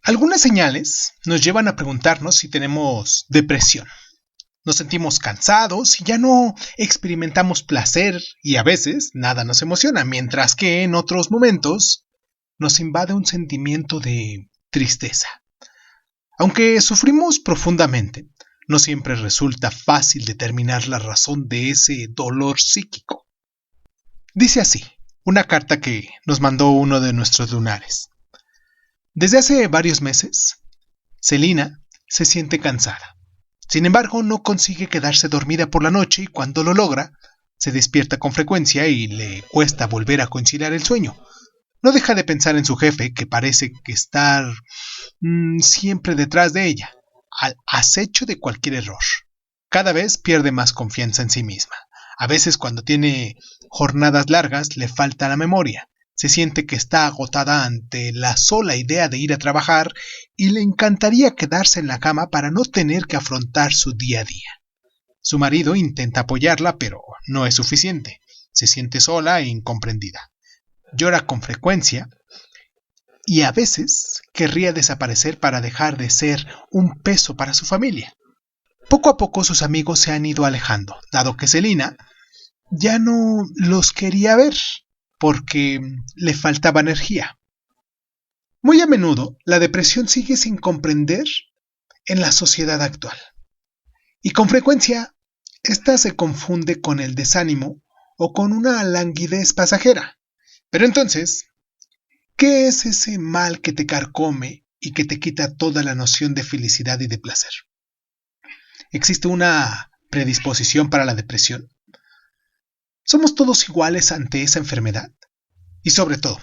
Algunas señales nos llevan a preguntarnos si tenemos depresión. Nos sentimos cansados y ya no experimentamos placer y a veces nada nos emociona, mientras que en otros momentos nos invade un sentimiento de tristeza. Aunque sufrimos profundamente, no siempre resulta fácil determinar la razón de ese dolor psíquico. Dice así, una carta que nos mandó uno de nuestros lunares. Desde hace varios meses, Celina se siente cansada. Sin embargo, no consigue quedarse dormida por la noche y cuando lo logra, se despierta con frecuencia y le cuesta volver a conciliar el sueño. No deja de pensar en su jefe, que parece que estar siempre detrás de ella, al acecho de cualquier error. Cada vez pierde más confianza en sí misma. A veces cuando tiene jornadas largas le falta la memoria. Se siente que está agotada ante la sola idea de ir a trabajar y le encantaría quedarse en la cama para no tener que afrontar su día a día. Su marido intenta apoyarla, pero no es suficiente. Se siente sola e incomprendida. Llora con frecuencia y a veces querría desaparecer para dejar de ser un peso para su familia. Poco a poco sus amigos se han ido alejando, dado que Celina ya no los quería ver porque le faltaba energía. Muy a menudo, la depresión sigue sin comprender en la sociedad actual. Y con frecuencia, esta se confunde con el desánimo o con una languidez pasajera. Pero entonces, ¿qué es ese mal que te carcome y que te quita toda la noción de felicidad y de placer? ¿Existe una predisposición para la depresión? ¿Somos todos iguales ante esa enfermedad? Y sobre todo,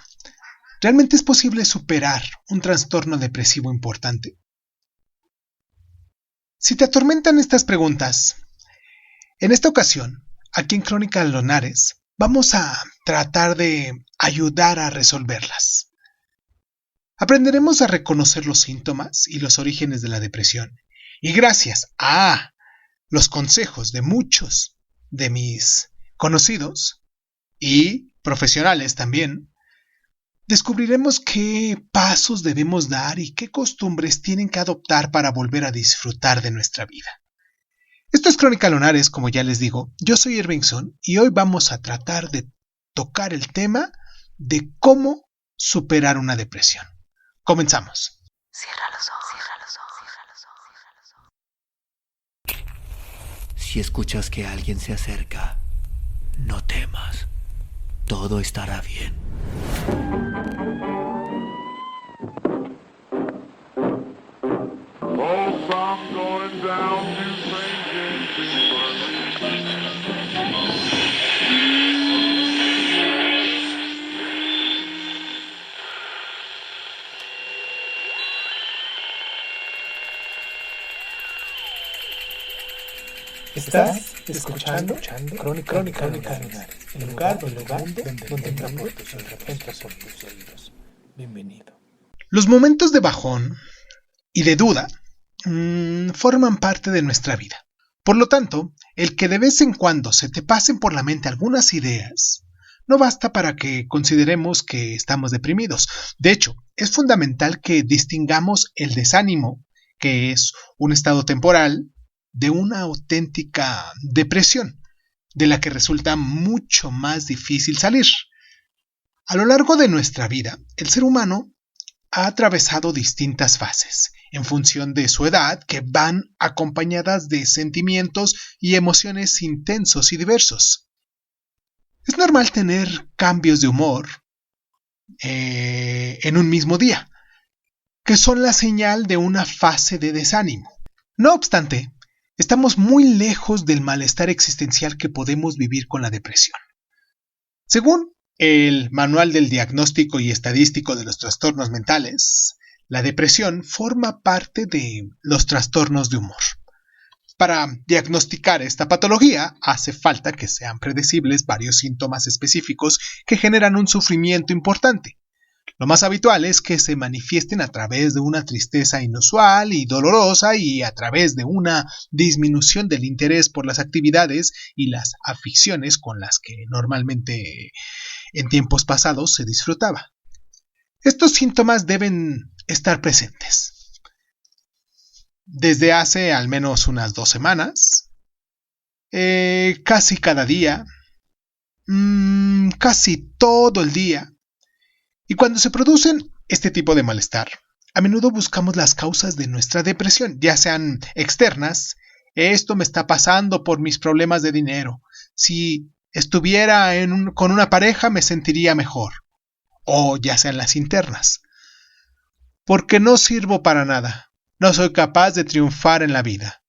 ¿realmente es posible superar un trastorno depresivo importante? Si te atormentan estas preguntas, en esta ocasión, aquí en Crónica Lunares, vamos a tratar de ayudar a resolverlas. Aprenderemos a reconocer los síntomas y los orígenes de la depresión. Y gracias a los consejos de muchos de mis conocidos y profesionales también, descubriremos qué pasos debemos dar y qué costumbres tienen que adoptar para volver a disfrutar de nuestra vida. Esto es Crónica Lunares, como ya les digo. Yo soy Irvingson y hoy vamos a tratar de tocar el tema de cómo superar una depresión. Comenzamos. Cierra los ojos, cierra los ojos, cierra los ojos. Si escuchas que alguien se acerca, no temas. Todo estará bien. Estás escuchando Crónica Lunares, el lugar donde entra por tus oídos. Bienvenido. Los momentos de bajón y de duda forman parte de nuestra vida. Por lo tanto, el que de vez en cuando se te pasen por la mente algunas ideas no basta para que consideremos que estamos deprimidos. De hecho, es fundamental que distingamos el desánimo, que es un estado temporal, de una auténtica depresión, de la que resulta mucho más difícil salir. A lo largo de nuestra vida, el ser humano ha atravesado distintas fases, en función de su edad, que van acompañadas de sentimientos y emociones intensos y diversos. Es normal tener cambios de humor en un mismo día, que son la señal de una fase de desánimo. No obstante, estamos muy lejos del malestar existencial que podemos vivir con la depresión. Según el Manual del Diagnóstico y Estadístico de los Trastornos Mentales, la depresión forma parte de los trastornos de humor. Para diagnosticar esta patología, hace falta que sean predecibles varios síntomas específicos que generan un sufrimiento importante. Lo más habitual es que se manifiesten a través de una tristeza inusual y dolorosa y a través de una disminución del interés por las actividades y las aficiones con las que normalmente en tiempos pasados se disfrutaba. Estos síntomas deben estar presentes. Desde hace al menos unas 2 semanas, casi cada día, casi todo el día. Y cuando se producen este tipo de malestar, a menudo buscamos las causas de nuestra depresión, ya sean externas. Esto me está pasando por mis problemas de dinero. Si estuviera con una pareja me sentiría mejor. O ya sean las internas. Porque no sirvo para nada. No soy capaz de triunfar en la vida.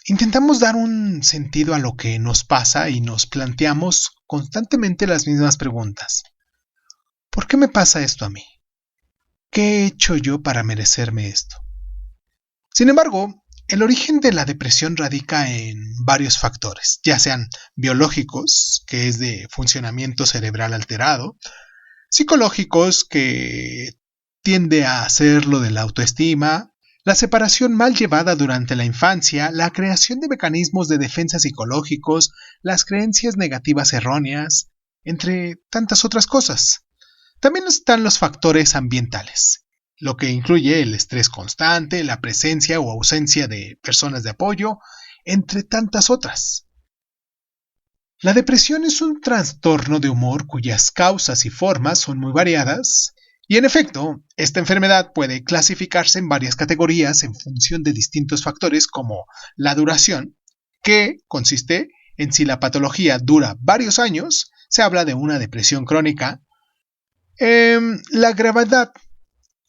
Intentamos dar un sentido a lo que nos pasa y nos planteamos constantemente las mismas preguntas. ¿Por qué me pasa esto a mí? ¿Qué he hecho yo para merecerme esto? Sin embargo, el origen de la depresión radica en varios factores, ya sean biológicos, que es de funcionamiento cerebral alterado, psicológicos, que tiende a ser lo de la autoestima, la separación mal llevada durante la infancia, la creación de mecanismos de defensa psicológicos, las creencias negativas erróneas, entre tantas otras cosas. También están los factores ambientales, lo que incluye el estrés constante, la presencia o ausencia de personas de apoyo, entre tantas otras. La depresión es un trastorno de humor cuyas causas y formas son muy variadas, y en efecto, esta enfermedad puede clasificarse en varias categorías en función de distintos factores como la duración, que consiste en si la patología dura varios años, se habla de una depresión crónica, la gravedad,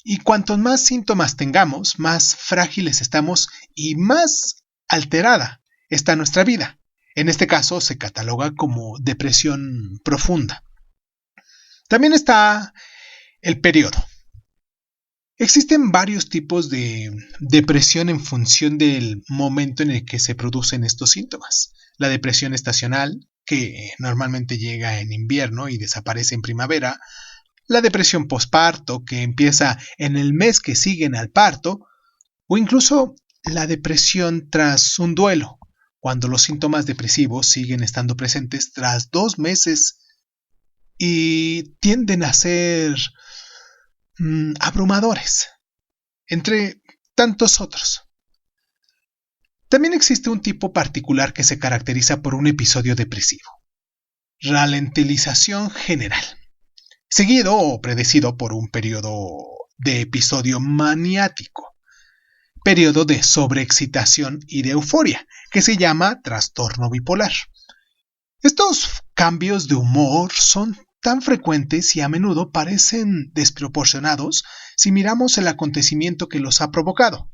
y cuantos más síntomas tengamos, más frágiles estamos y más alterada está nuestra vida. En este caso se cataloga como depresión profunda. También está el periodo. Existen varios tipos de depresión en función del momento en el que se producen estos síntomas. La depresión estacional, que normalmente llega en invierno y desaparece en primavera. La depresión posparto, que empieza en el mes que sigue al parto, o incluso la depresión tras un duelo, cuando los síntomas depresivos siguen estando presentes tras 2 meses y tienden a ser abrumadores, entre tantos otros. También existe un tipo particular que se caracteriza por un episodio depresivo, ralentización general, seguido o predecido por un periodo de episodio maniático, periodo de sobreexcitación y de euforia, que se llama trastorno bipolar. Estos cambios de humor son tan frecuentes y a menudo parecen desproporcionados si miramos el acontecimiento que los ha provocado.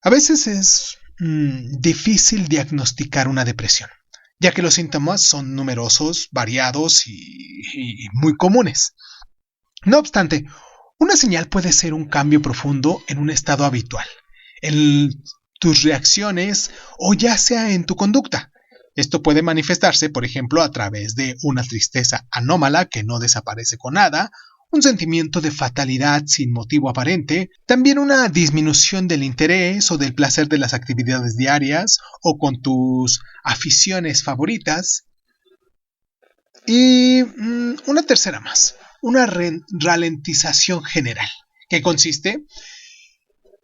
A veces es difícil diagnosticar una depresión, ya que los síntomas son numerosos, variados y muy comunes. No obstante, una señal puede ser un cambio profundo en un estado habitual, en tus reacciones o ya sea en tu conducta. Esto puede manifestarse, por ejemplo, a través de una tristeza anómala que no desaparece con nada, un sentimiento de fatalidad sin motivo aparente, también una disminución del interés o del placer de las actividades diarias o con tus aficiones favoritas. Y una tercera más, una ralentización general, que consiste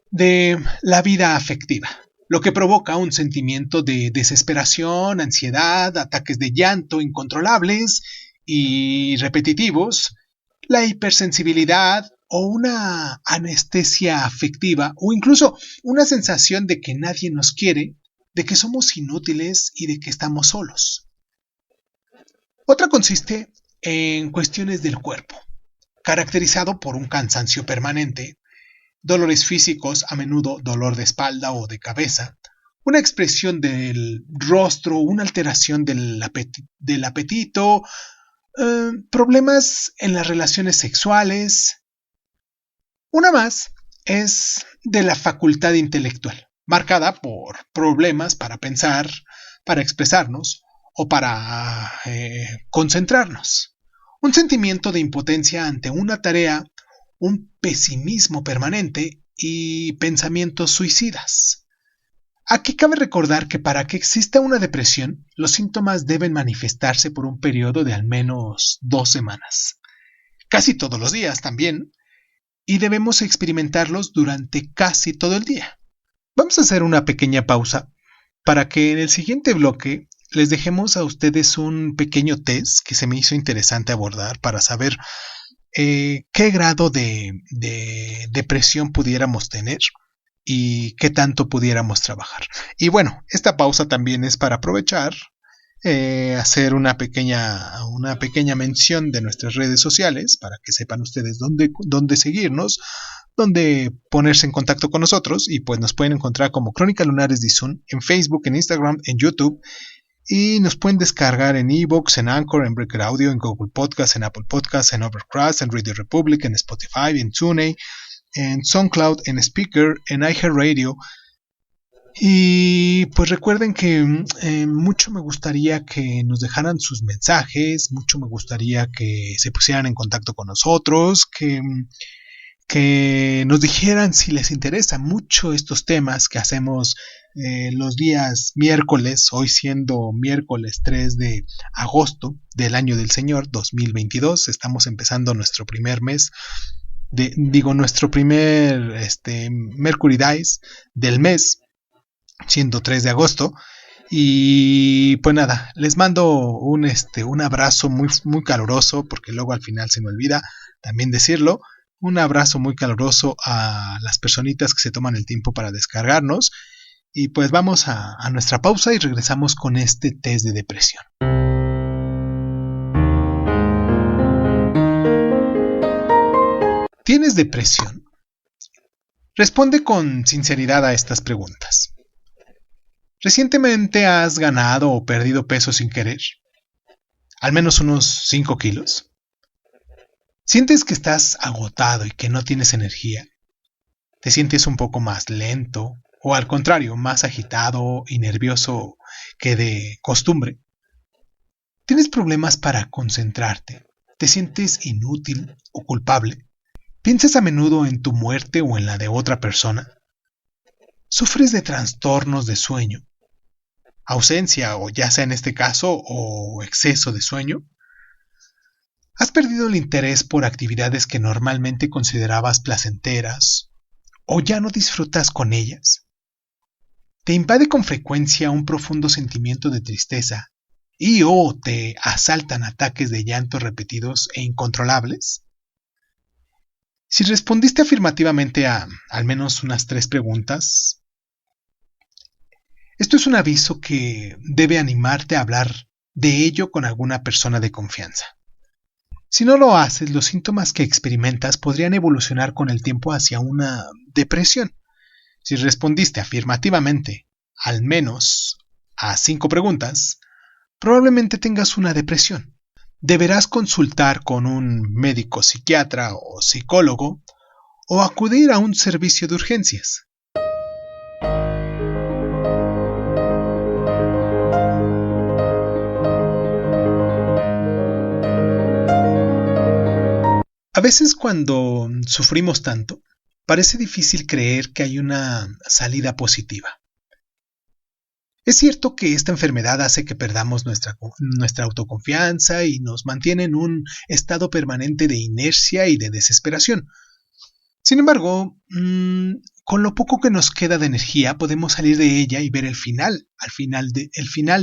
de la vida afectiva, lo que provoca un sentimiento de desesperación, ansiedad, ataques de llanto incontrolables y repetitivos, la hipersensibilidad o una anestesia afectiva o incluso una sensación de que nadie nos quiere, de que somos inútiles y de que estamos solos. Otra consiste en cuestiones del cuerpo, caracterizado por un cansancio permanente, dolores físicos, a menudo dolor de espalda o de cabeza, una expresión del rostro, una alteración del apetito, problemas en las relaciones sexuales. Una más es de la facultad intelectual, marcada por problemas para pensar, para expresarnos o para concentrarnos. Un sentimiento de impotencia ante una tarea, un pesimismo permanente y pensamientos suicidas. Aquí cabe recordar que para que exista una depresión, los síntomas deben manifestarse por un periodo de al menos 2 semanas. Casi todos los días también, y debemos experimentarlos durante casi todo el día. Vamos a hacer una pequeña pausa para que en el siguiente bloque les dejemos a ustedes un pequeño test que se me hizo interesante abordar para saber qué grado de depresión pudiéramos tener y qué tanto pudiéramos trabajar. Y bueno, esta pausa también es para aprovechar hacer una pequeña mención de nuestras redes sociales para que sepan ustedes dónde seguirnos, dónde ponerse en contacto con nosotros, y pues nos pueden encontrar como Crónicas Lunares de Zoom en Facebook, en Instagram, en YouTube, y nos pueden descargar en iVoox, en Anchor, en Breaker Audio, en Google Podcast, en Apple Podcast, en Overcast, en Radio Republic, en Spotify, en TuneIn, en SoundCloud, en Speaker, en iHeartRadio. Y pues recuerden que mucho me gustaría que nos dejaran sus mensajes, mucho me gustaría que se pusieran en contacto con nosotros, que nos dijeran si les interesan mucho estos temas que hacemos los días miércoles, hoy siendo miércoles 3 de agosto del año del Señor 2022. Estamos empezando nuestro primer mes, nuestro primer Mercury Dice del mes, siendo 3 de agosto. Y pues nada, les mando un abrazo muy, muy caluroso, porque luego al final se me olvida también decirlo. Un abrazo muy caluroso a las personitas que se toman el tiempo para descargarnos. Y pues vamos a nuestra pausa y regresamos con este test de depresión. ¿Tienes depresión? Responde con sinceridad a estas preguntas. ¿Recientemente has ganado o perdido peso sin querer? ¿Al menos unos 5 kilos? ¿Sientes que estás agotado y que no tienes energía? ¿Te sientes un poco más lento o al contrario, más agitado y nervioso que de costumbre? ¿Tienes problemas para concentrarte? ¿Te sientes inútil o culpable? ¿Piensas a menudo en tu muerte o en la de otra persona? ¿Sufres de trastornos de sueño? ¿Ausencia o ya sea en este caso o exceso de sueño? ¿Has perdido el interés por actividades que normalmente considerabas placenteras o ya no disfrutas con ellas? ¿Te invade con frecuencia un profundo sentimiento de tristeza y o te asaltan ataques de llanto repetidos e incontrolables? Si respondiste afirmativamente a al menos unas 3 preguntas, esto es un aviso que debe animarte a hablar de ello con alguna persona de confianza. Si no lo haces, los síntomas que experimentas podrían evolucionar con el tiempo hacia una depresión. Si respondiste afirmativamente al menos a 5 preguntas, probablemente tengas una depresión. Deberás consultar con un médico psiquiatra o psicólogo o acudir a un servicio de urgencias. A veces cuando sufrimos tanto, parece difícil creer que hay una salida positiva. Es cierto que esta enfermedad hace que perdamos nuestra autoconfianza y nos mantiene en un estado permanente de inercia y de desesperación. Sin embargo, con lo poco que nos queda de energía podemos salir de ella y ver el final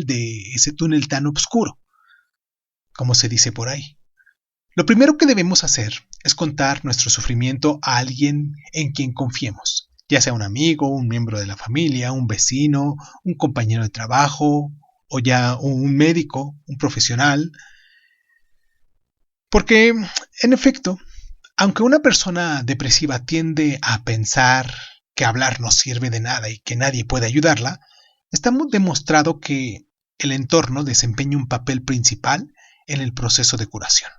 de ese túnel tan oscuro, como se dice por ahí. Lo primero que debemos hacer es contar nuestro sufrimiento a alguien en quien confiemos, ya sea un amigo, un miembro de la familia, un vecino, un compañero de trabajo o ya un médico, un profesional. Porque, en efecto, aunque una persona depresiva tiende a pensar que hablar no sirve de nada y que nadie puede ayudarla, está demostrado que el entorno desempeña un papel principal en el proceso de curación.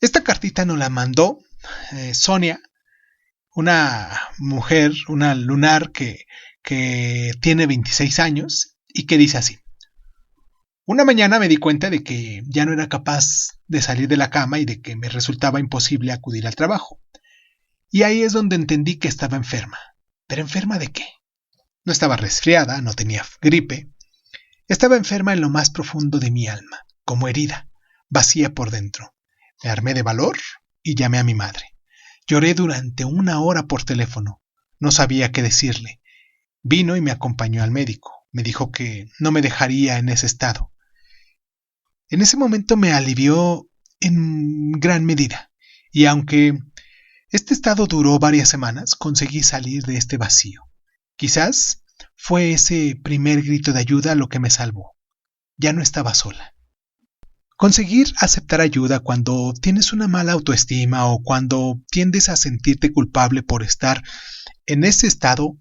Esta cartita nos la mandó Sonia, una mujer, una lunar que tiene 26 años y que dice así: una mañana me di cuenta de que ya no era capaz de salir de la cama y de que me resultaba imposible acudir al trabajo. Y ahí es donde entendí que estaba enferma. ¿Pero enferma de qué? No estaba resfriada, no tenía gripe. Estaba enferma en lo más profundo de mi alma, como herida, vacía por dentro. Me armé de valor y llamé a mi madre. Lloré durante 1 hora por teléfono. No sabía qué decirle. Vino y me acompañó al médico. Me dijo que no me dejaría en ese estado. En ese momento me alivió en gran medida. Y aunque este estado duró varias semanas, conseguí salir de este vacío. Quizás fue ese primer grito de ayuda lo que me salvó. Ya no estaba sola. Conseguir aceptar ayuda cuando tienes una mala autoestima o cuando tiendes a sentirte culpable por estar en ese estado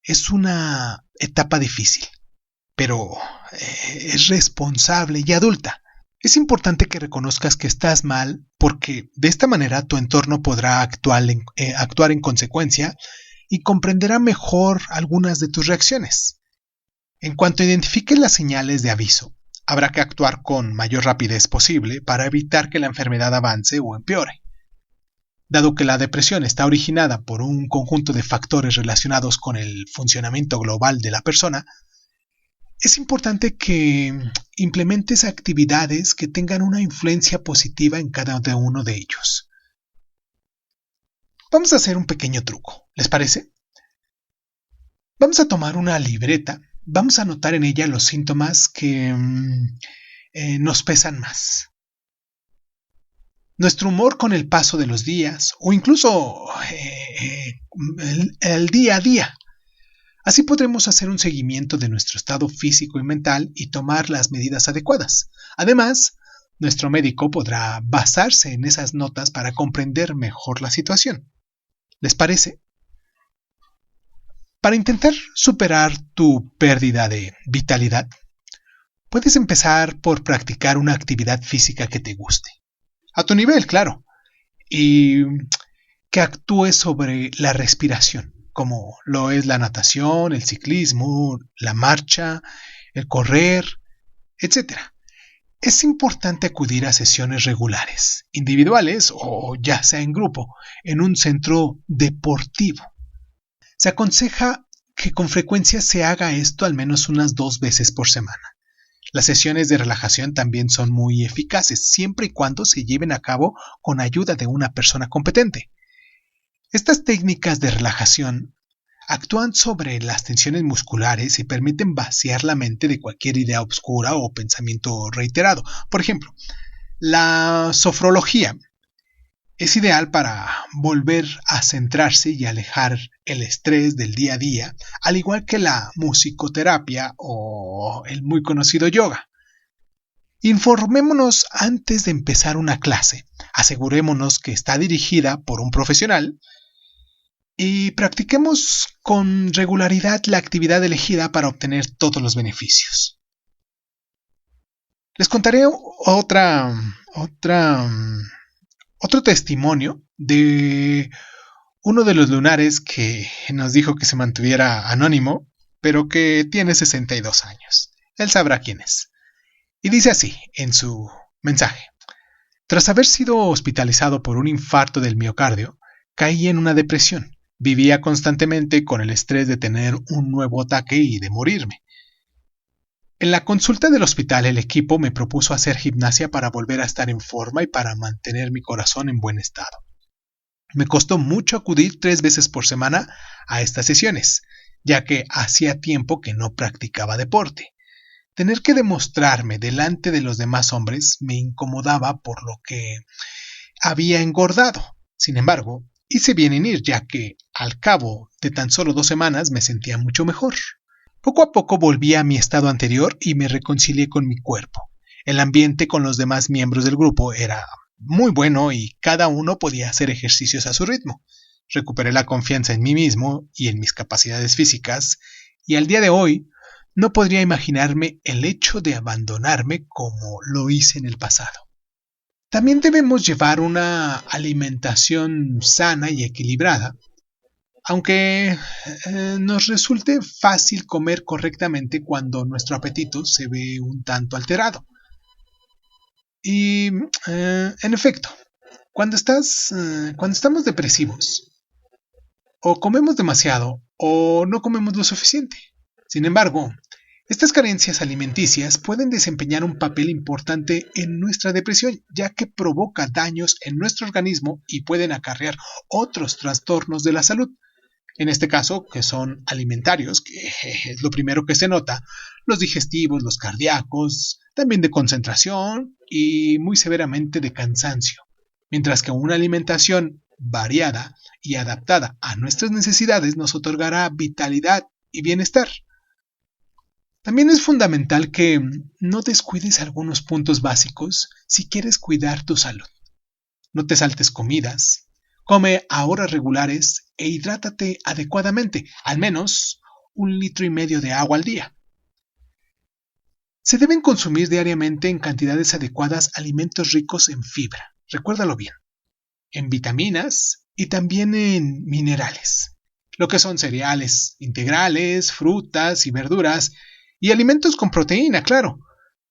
es una etapa difícil, pero es responsable y adulta. Es importante que reconozcas que estás mal porque de esta manera tu entorno podrá actuar en consecuencia y comprenderá mejor algunas de tus reacciones. En cuanto identifiques las señales de aviso, habrá que actuar con mayor rapidez posible para evitar que la enfermedad avance o empeore. Dado que la depresión está originada por un conjunto de factores relacionados con el funcionamiento global de la persona, es importante que implementes actividades que tengan una influencia positiva en cada uno de ellos. Vamos a hacer un pequeño truco, ¿les parece? Vamos a tomar una libreta, vamos a anotar en ella los síntomas que nos pesan más. Nuestro humor con el paso de los días o incluso el día a día. Así podremos hacer un seguimiento de nuestro estado físico y mental y tomar las medidas adecuadas. Además, nuestro médico podrá basarse en esas notas para comprender mejor la situación. ¿Les parece? Para intentar superar tu pérdida de vitalidad, puedes empezar por practicar una actividad física que te guste. A tu nivel, claro. Y que actúe sobre la respiración, como lo es la natación, el ciclismo, la marcha, el correr, etc. Es importante acudir a sesiones regulares, individuales o ya sea en grupo, en un centro deportivo. Se aconseja que con frecuencia se haga esto al menos unas 2 veces por semana. Las sesiones de relajación también son muy eficaces, siempre y cuando se lleven a cabo con ayuda de una persona competente. Estas técnicas de relajación actúan sobre las tensiones musculares y permiten vaciar la mente de cualquier idea oscura o pensamiento reiterado. Por ejemplo, la sofrología es ideal para volver a centrarse y alejar el estrés del día a día, al igual que la musicoterapia o el muy conocido yoga. Informémonos antes de empezar una clase, asegurémonos que está dirigida por un profesional y practiquemos con regularidad la actividad elegida para obtener todos los beneficios. Les contaré otro testimonio de uno de los lunares que nos dijo que se mantuviera anónimo, pero que tiene 62 años. Él sabrá quién es. Y dice así en su mensaje: tras haber sido hospitalizado por un infarto del miocardio, caí en una depresión. Vivía constantemente con el estrés de tener un nuevo ataque y de morirme. En la consulta del hospital, el equipo me propuso hacer gimnasia para volver a estar en forma y para mantener mi corazón en buen estado. Me costó mucho acudir 3 veces por semana a estas sesiones, ya que hacía tiempo que no practicaba deporte. Tener que demostrarme delante de los demás hombres me incomodaba por lo que había engordado. Sin embargo, hice bien en ir, ya que al cabo de tan solo 2 semanas me sentía mucho mejor. Poco a poco volví a mi estado anterior y me reconcilié con mi cuerpo. El ambiente con los demás miembros del grupo era muy bueno y cada uno podía hacer ejercicios a su ritmo. Recuperé la confianza en mí mismo y en mis capacidades físicas, y al día de hoy no podría imaginarme el hecho de abandonarme como lo hice en el pasado. También debemos llevar una alimentación sana y equilibrada, aunque nos resulte fácil comer correctamente cuando nuestro apetito se ve un tanto alterado. Y, en efecto, cuando estamos depresivos, o comemos demasiado o no comemos lo suficiente. Sin embargo, Estas carencias alimenticias pueden desempeñar un papel importante en nuestra depresión, ya que provoca daños en nuestro organismo y pueden acarrear otros trastornos de la salud. En este caso, que son alimentarios, que es lo primero que se nota, los digestivos, los cardíacos, también de concentración y muy severamente de cansancio. Mientras que una alimentación variada y adaptada a nuestras necesidades nos otorgará vitalidad y bienestar. También es fundamental que no descuides algunos puntos básicos si quieres cuidar tu salud. No te saltes comidas, come a horas regulares e hidrátate adecuadamente, al menos 1,5 litros de agua al día. Se deben consumir diariamente en cantidades adecuadas alimentos ricos en fibra, recuérdalo bien, en vitaminas y también en minerales, lo que son cereales integrales, frutas y verduras, y alimentos con proteína, claro,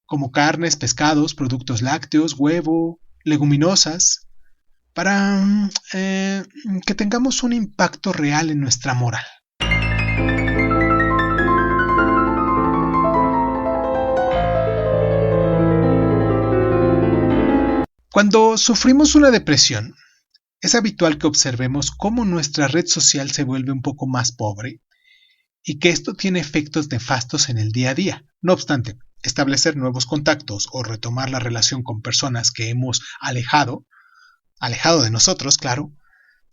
como carnes, pescados, productos lácteos, huevo, leguminosas, para que tengamos un impacto real en nuestra moral. Cuando sufrimos una depresión, es habitual que observemos cómo nuestra red social se vuelve un poco más pobre y que esto tiene efectos nefastos en el día a día. No obstante, establecer nuevos contactos o retomar la relación con personas que hemos alejado de nosotros, claro,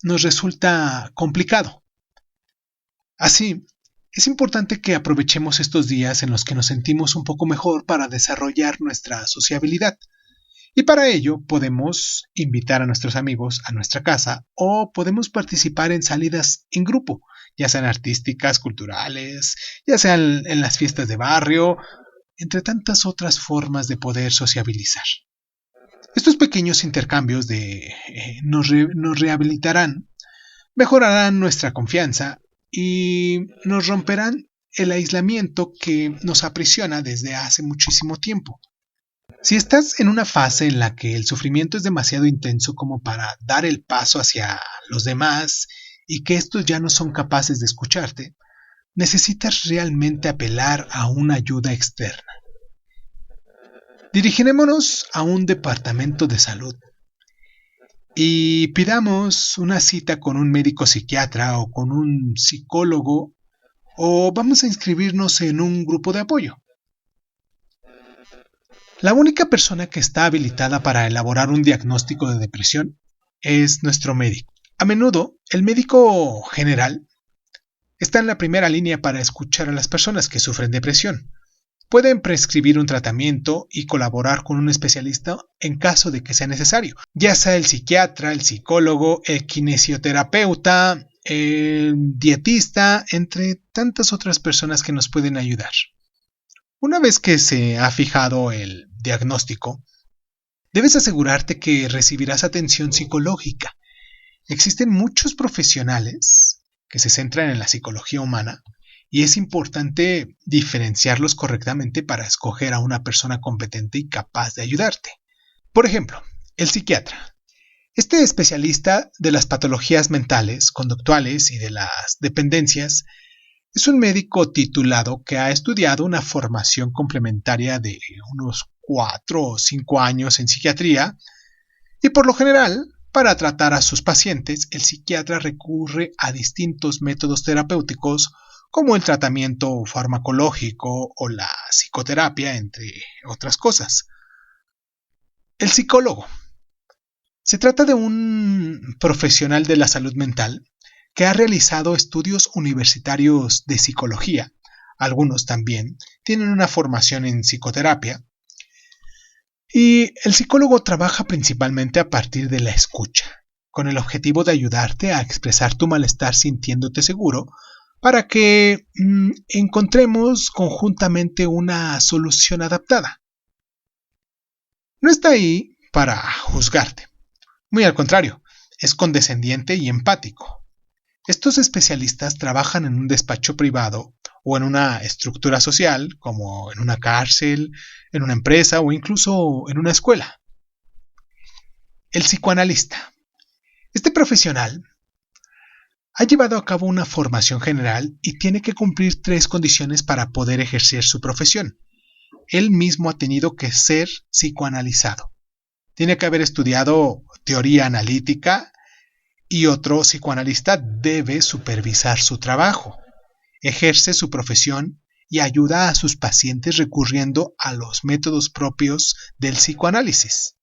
nos resulta complicado. Así, es importante que aprovechemos estos días en los que nos sentimos un poco mejor para desarrollar nuestra sociabilidad. Y para ello podemos invitar a nuestros amigos a nuestra casa o podemos participar en salidas en grupo, ya sean artísticas, culturales, ya sean en las fiestas de barrio, entre tantas otras formas de poder sociabilizar. Estos pequeños intercambios nos rehabilitarán, mejorarán nuestra confianza y nos romperán el aislamiento que nos aprisiona desde hace muchísimo tiempo. Si estás en una fase en la que el sufrimiento es demasiado intenso como para dar el paso hacia los demás y que estos ya no son capaces de escucharte, necesitas realmente apelar a una ayuda externa. Dirigirémonos a un departamento de salud y pidamos una cita con un médico psiquiatra o con un psicólogo o vamos a inscribirnos en un grupo de apoyo. La única persona que está habilitada para elaborar un diagnóstico de depresión es nuestro médico. A menudo, el médico general está en la primera línea para escuchar a las personas que sufren depresión. Pueden prescribir un tratamiento y colaborar con un especialista en caso de que sea necesario, ya sea el psiquiatra, el psicólogo, el kinesioterapeuta, el dietista, entre tantas otras personas que nos pueden ayudar. Una vez que se ha fijado el diagnóstico, debes asegurarte que recibirás atención psicológica. Existen muchos profesionales que se centran en la psicología humana y es importante diferenciarlos correctamente para escoger a una persona competente y capaz de ayudarte. Por ejemplo, el psiquiatra. Este especialista de las patologías mentales, conductuales y de las dependencias es un médico titulado que ha estudiado una formación complementaria de unos 4 o 5 años en psiquiatría y por lo general, para tratar a sus pacientes, el psiquiatra recurre a distintos métodos terapéuticos como el tratamiento farmacológico o la psicoterapia, entre otras cosas. El psicólogo. Se trata de un profesional de la salud mental que ha realizado estudios universitarios de psicología. Algunos también tienen una formación en psicoterapia. Y el psicólogo trabaja principalmente a partir de la escucha, con el objetivo de ayudarte a expresar tu malestar sintiéndote seguro para que encontremos conjuntamente una solución adaptada. No está ahí para juzgarte. Muy al contrario, es condescendiente y empático. Estos especialistas trabajan en un despacho privado o en una estructura social, como en una cárcel, en una empresa o incluso en una escuela. El psicoanalista. Este profesional Ha llevado a cabo una formación general y tiene que cumplir 3 condiciones para poder ejercer su profesión. Él mismo ha tenido que ser psicoanalizado. Tiene que haber estudiado teoría analítica y otro psicoanalista debe supervisar su trabajo. Ejerce su profesión y ayuda a sus pacientes recurriendo a los métodos propios del psicoanálisis.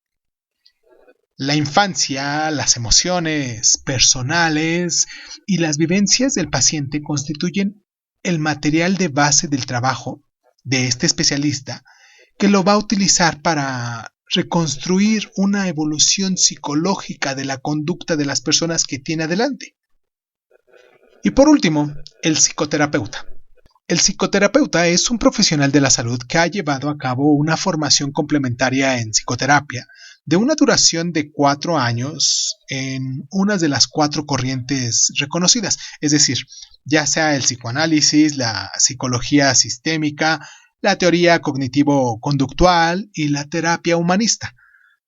La infancia, las emociones personales y las vivencias del paciente constituyen el material de base del trabajo de este especialista que lo va a utilizar para reconstruir una evolución psicológica de la conducta de las personas que tiene adelante. Y por último, el psicoterapeuta. El psicoterapeuta es un profesional de la salud que ha llevado a cabo una formación complementaria en psicoterapia de una duración de 4 años en una de las 4 corrientes reconocidas, es decir, ya sea el psicoanálisis, la psicología sistémica, la teoría cognitivo-conductual y la terapia humanista.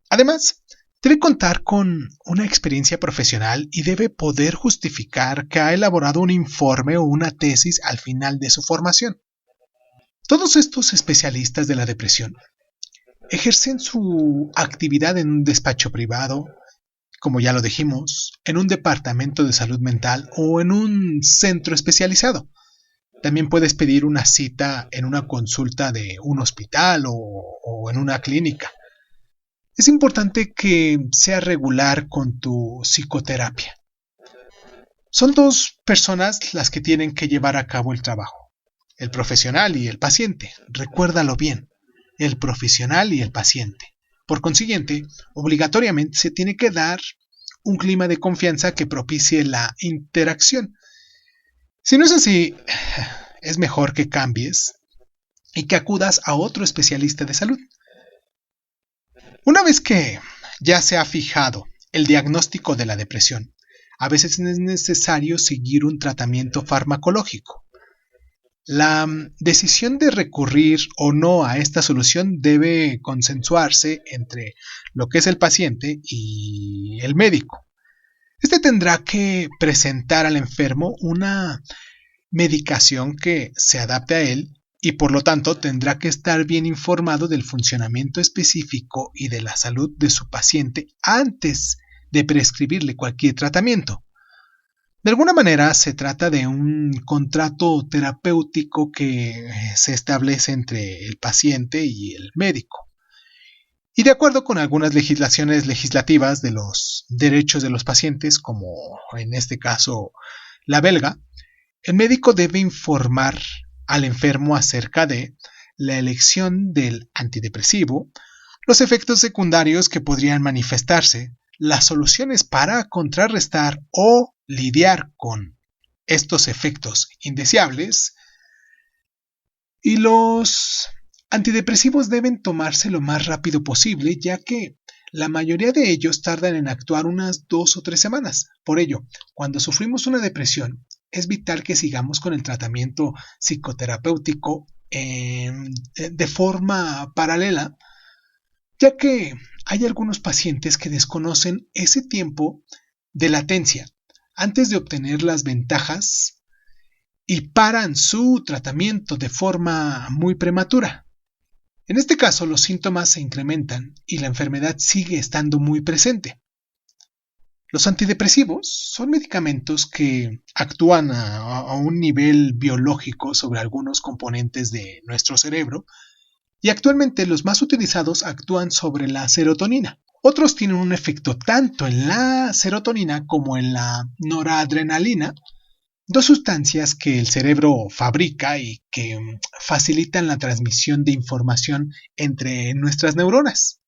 Además, debe contar con una experiencia profesional y debe poder justificar que ha elaborado un informe o una tesis al final de su formación. Todos estos especialistas de la depresión ejercen su actividad en un despacho privado, como ya lo dijimos, en un departamento de salud mental o en un centro especializado. También puedes pedir una cita en una consulta de un hospital o en una clínica. Es importante que seas regular con tu psicoterapia. Son 2 personas las que tienen que llevar a cabo el trabajo, el profesional y el paciente. Recuérdalo bien, el profesional y el paciente. Por consiguiente, obligatoriamente se tiene que dar un clima de confianza que propicie la interacción. Si no es así, es mejor que cambies y que acudas a otro especialista de salud. Una vez que ya se ha fijado el diagnóstico de la depresión, a veces es necesario seguir un tratamiento farmacológico. La decisión de recurrir o no a esta solución debe consensuarse entre lo que es el paciente y el médico. Este tendrá que presentar al enfermo una medicación que se adapte a él y por lo tanto tendrá que estar bien informado del funcionamiento específico y de la salud de su paciente antes de prescribirle cualquier tratamiento. De alguna manera se trata de un contrato terapéutico que se establece entre el paciente y el médico. Y de acuerdo con algunas legislaciones legislativas de los derechos de los pacientes, como en este caso la belga, el médico debe informar al enfermo acerca de la elección del antidepresivo, los efectos secundarios que podrían manifestarse, las soluciones para contrarrestar o lidiar con estos efectos indeseables, y los antidepresivos deben tomarse lo más rápido posible, ya que la mayoría de ellos tardan en actuar unas 2 o 3 semanas. Por ello, cuando sufrimos una depresión, es vital que sigamos con el tratamiento psicoterapéutico de forma paralela, ya que hay algunos pacientes que desconocen ese tiempo de latencia antes de obtener las ventajas y paran su tratamiento de forma muy prematura. En este caso, los síntomas se incrementan y la enfermedad sigue estando muy presente. Los antidepresivos son medicamentos que actúan a un nivel biológico sobre algunos componentes de nuestro cerebro y actualmente los más utilizados actúan sobre la serotonina. Otros tienen un efecto tanto en la serotonina como en la noradrenalina, 2 sustancias que el cerebro fabrica y que facilitan la transmisión de información entre nuestras neuronas.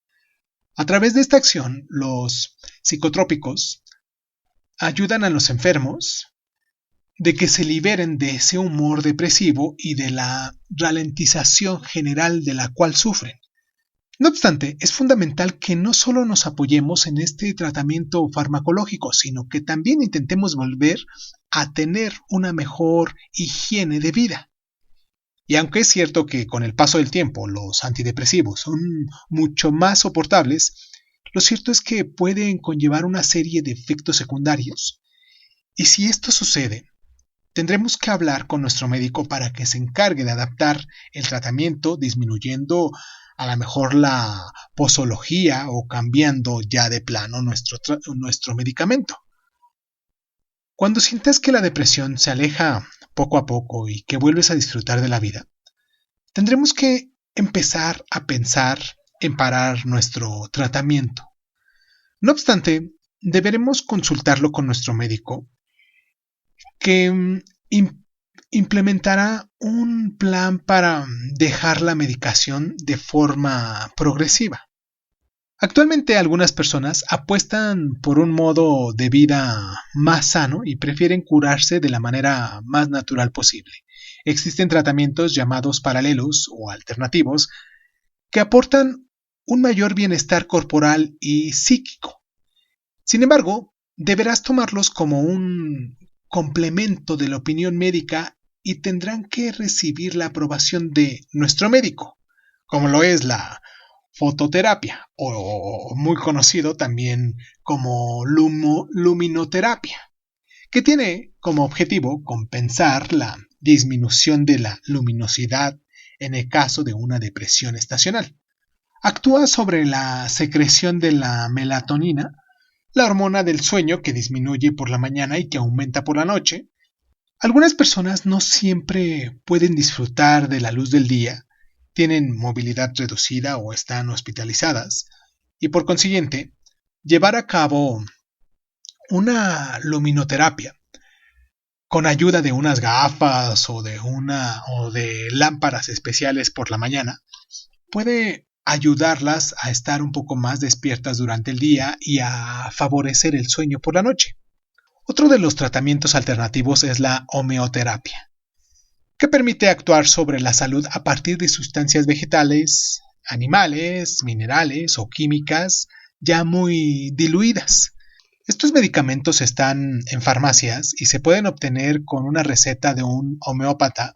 A través de esta acción, los psicotrópicos ayudan a los enfermos de que se liberen de ese humor depresivo y de la ralentización general de la cual sufren. No obstante, es fundamental que no solo nos apoyemos en este tratamiento farmacológico, sino que también intentemos volver a tener una mejor higiene de vida. Y aunque es cierto que con el paso del tiempo los antidepresivos son mucho más soportables, lo cierto es que pueden conllevar una serie de efectos secundarios Y si esto sucede, tendremos que hablar con nuestro médico para que se encargue de adaptar el tratamiento, disminuyendo a lo mejor la posología o cambiando ya de plano nuestro medicamento. Cuando sientas que la depresión se aleja poco a poco y que vuelves a disfrutar de la vida, tendremos que empezar a pensar en parar nuestro tratamiento. No obstante, deberemos consultarlo con nuestro médico, que implementará un plan para dejar la medicación de forma progresiva. Actualmente algunas personas apuestan por un modo de vida más sano y prefieren curarse de la manera más natural posible. Existen tratamientos llamados paralelos o alternativos que aportan un mayor bienestar corporal y psíquico. Sin embargo, deberás tomarlos como un complemento de la opinión médica y tendrán que recibir la aprobación de nuestro médico, como lo es la fototerapia, o muy conocido también como luminoterapia, que tiene como objetivo compensar la disminución de la luminosidad en el caso de una depresión estacional. Actúa sobre la secreción de la melatonina, la hormona del sueño que disminuye por la mañana y que aumenta por la noche. Algunas personas no siempre pueden disfrutar de la luz del día, tienen movilidad reducida o están hospitalizadas, y por consiguiente, llevar a cabo una luminoterapia con ayuda de unas gafas o de lámparas especiales por la mañana puede ayudarlas a estar un poco más despiertas durante el día y a favorecer el sueño por la noche. Otro de los tratamientos alternativos es la homeoterapia, que permite actuar sobre la salud a partir de sustancias vegetales, animales, minerales o químicas ya muy diluidas. Estos medicamentos están en farmacias y se pueden obtener con una receta de un homeópata,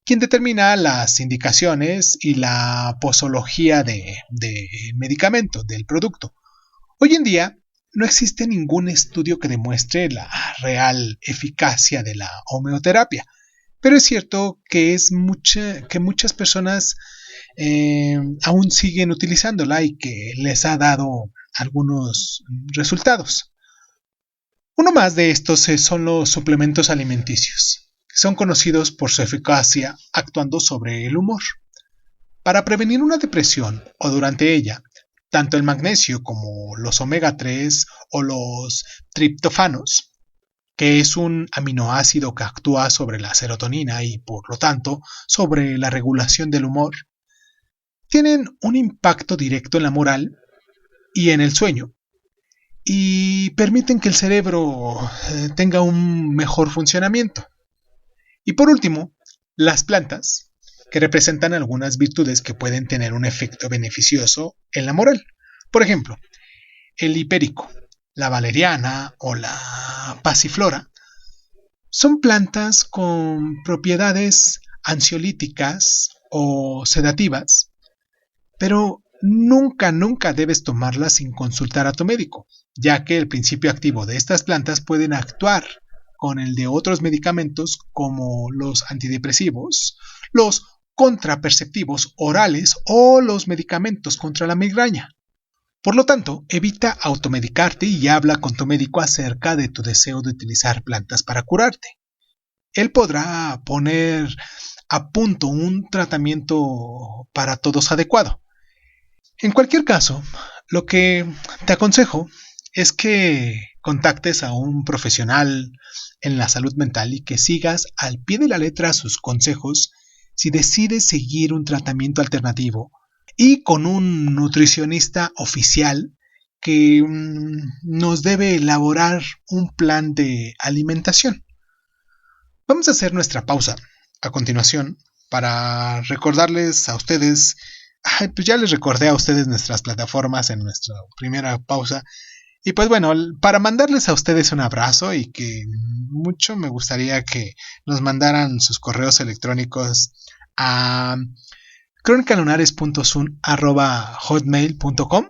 quien determina las indicaciones y la posología del medicamento, del producto. Hoy en día no existe ningún estudio que demuestre la real eficacia de la homeoterapia, pero es cierto que que muchas personas aún siguen utilizándola y que les ha dado algunos resultados. Uno más de estos son los suplementos alimenticios, que son conocidos por su eficacia actuando sobre el humor. Para prevenir una depresión o durante ella, tanto el magnesio como los omega 3 o los triptófanos, que es un aminoácido que actúa sobre la serotonina y por lo tanto sobre la regulación del humor, tienen un impacto directo en la moral y en el sueño y permiten que el cerebro tenga un mejor funcionamiento. Y por último, las plantas, que representan algunas virtudes que pueden tener un efecto beneficioso en la moral. Por ejemplo, el hipérico, la valeriana o la pasiflora son plantas con propiedades ansiolíticas o sedativas, pero nunca debes tomarlas sin consultar a tu médico, ya que el principio activo de estas plantas pueden actuar con el de otros medicamentos como los antidepresivos, los contraperceptivos orales o los medicamentos contra la migraña. Por lo tanto, evita automedicarte y habla con tu médico acerca de tu deseo de utilizar plantas para curarte. Él podrá poner a punto un tratamiento para todos adecuado. En cualquier caso, lo que te aconsejo es que contactes a un profesional en la salud mental y que sigas al pie de la letra sus consejos si decides seguir un tratamiento alternativo y con un nutricionista oficial que nos debe elaborar un plan de alimentación. Vamos a hacer nuestra pausa a continuación para recordarles a ustedes, pues ya les recordé a ustedes nuestras plataformas en nuestra primera pausa. Y pues bueno, para mandarles a ustedes un abrazo y que mucho me gustaría que nos mandaran sus correos electrónicos a cronicalunares.sun@hotmail.com.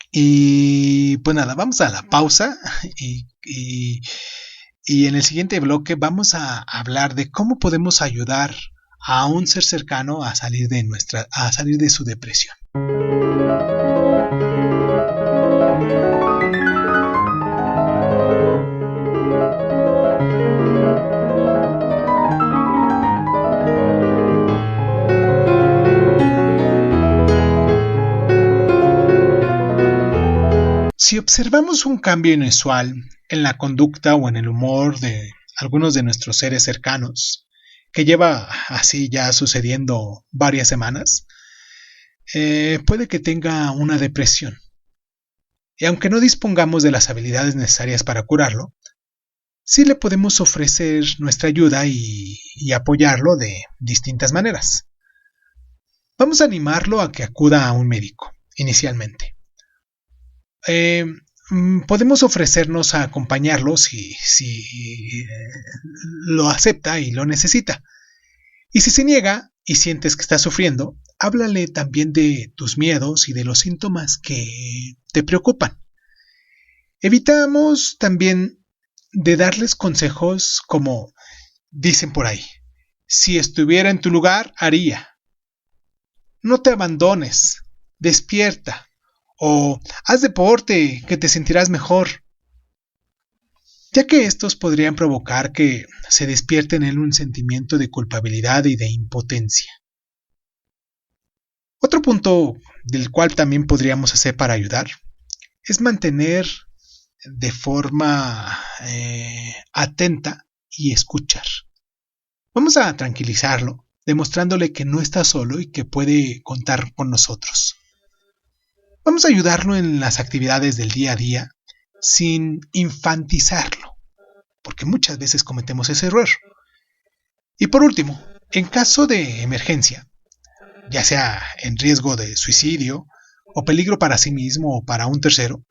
Y pues nada, vamos a la pausa y Y en el siguiente bloque vamos a hablar de cómo podemos ayudar a un ser cercano a salir de su depresión. Si observamos un cambio inusual en la conducta o en el humor de algunos de nuestros seres cercanos, que lleva así ya sucediendo varias semanas, puede que tenga una depresión. Y aunque no dispongamos de las habilidades necesarias para curarlo, sí le podemos ofrecer nuestra ayuda y apoyarlo de distintas maneras. Vamos a animarlo a que acuda a un médico, inicialmente. Podemos ofrecernos a acompañarlo si lo acepta y lo necesita. Y si se niega y sientes que está sufriendo, háblale también de tus miedos y de los síntomas que te preocupan. Evitamos también de darles consejos como dicen por ahí: si estuviera en tu lugar, haría. No te abandones, despierta. O haz deporte, que te sentirás mejor, ya que estos podrían provocar que se despierte en él un sentimiento de culpabilidad y de impotencia. Otro punto del cual también podríamos hacer para ayudar es mantener de forma atenta y escuchar. Vamos a tranquilizarlo, demostrándole que no está solo y que puede contar con nosotros. Vamos a ayudarlo en las actividades del día a día sin infantizarlo, porque muchas veces cometemos ese error. Y por último, en caso de emergencia, ya sea en riesgo de suicidio o peligro para sí mismo o para un tercero,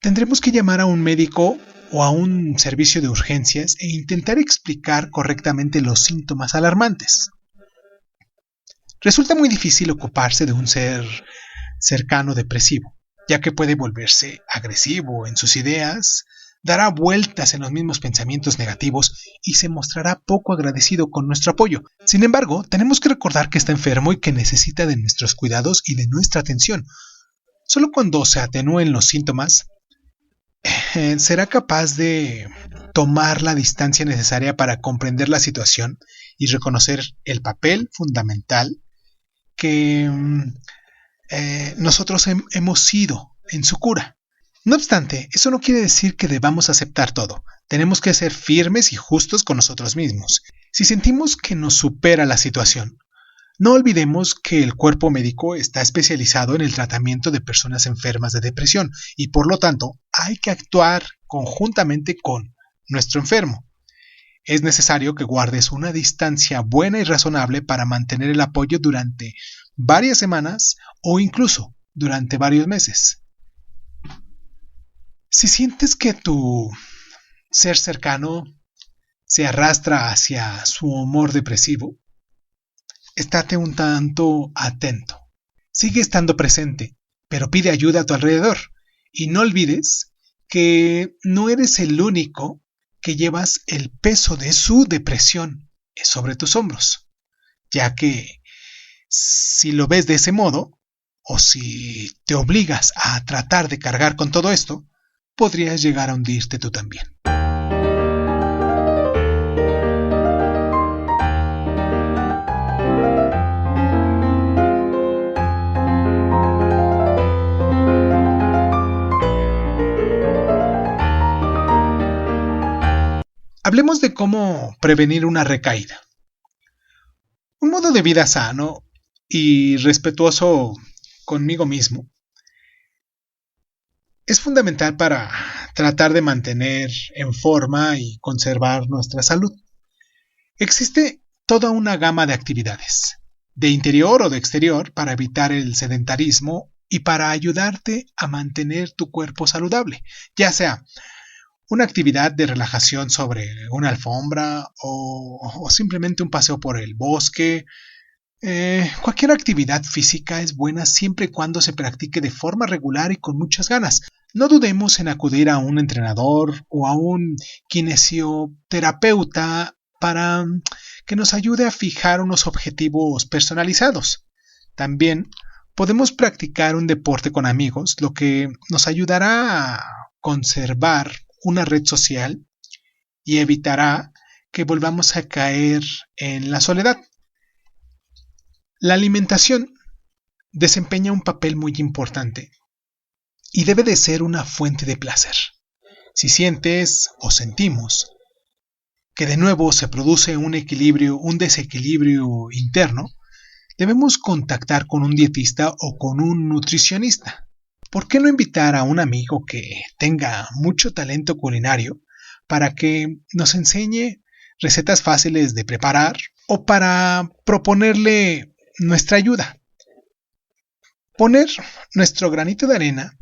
tendremos que llamar a un médico o a un servicio de urgencias e intentar explicar correctamente los síntomas alarmantes. Resulta muy difícil ocuparse de un ser cercano depresivo, ya que puede volverse agresivo en sus ideas, dará vueltas en los mismos pensamientos negativos y se mostrará poco agradecido con nuestro apoyo. Sin embargo, tenemos que recordar que está enfermo y que necesita de nuestros cuidados y de nuestra atención. Solo cuando se atenúen los síntomas, será capaz de tomar la distancia necesaria para comprender la situación y reconocer el papel fundamental que nosotros hemos sido en su cura. No obstante, eso no quiere decir que debamos aceptar todo. Tenemos que ser firmes y justos con nosotros mismos. Si sentimos que nos supera la situación, no olvidemos que el cuerpo médico está especializado en el tratamiento de personas enfermas de depresión y por lo tanto hay que actuar conjuntamente con nuestro enfermo. Es necesario que guardes una distancia buena y razonable para mantener el apoyo durante varias semanas o incluso durante varios meses. Si sientes que tu ser cercano se arrastra hacia su humor depresivo, estate un tanto atento. Sigue estando presente, pero pide ayuda a tu alrededor. Y no olvides que no eres el único que llevas el peso de su depresión sobre tus hombros, ya que si lo ves de ese modo, o si te obligas a tratar de cargar con todo esto, podrías llegar a hundirte tú también. Hablemos de cómo prevenir una recaída. Un modo de vida sano y respetuoso conmigo mismo es fundamental para tratar de mantener en forma y conservar nuestra salud. Existe toda una gama de actividades, de interior o de exterior, para evitar el sedentarismo y para ayudarte a mantener tu cuerpo saludable, ya sea una actividad de relajación sobre una alfombra o simplemente un paseo por el bosque. Cualquier actividad física es buena siempre y cuando se practique de forma regular y con muchas ganas. no dudemos en acudir a un entrenador o a un kinesioterapeuta para que nos ayude a fijar unos objetivos personalizados. También podemos practicar un deporte con amigos, lo que nos ayudará a conservar una red social y evitará que volvamos a caer en la soledad. La alimentación desempeña un papel muy importante y debe de ser una fuente de placer. Si sientes o sentimos que de nuevo se produce un desequilibrio interno, debemos contactar con un dietista o con un nutricionista. ¿Por qué no invitar a un amigo que tenga mucho talento culinario para que nos enseñe recetas fáciles de preparar o para proponerle nuestra ayuda? Poner nuestro granito de arena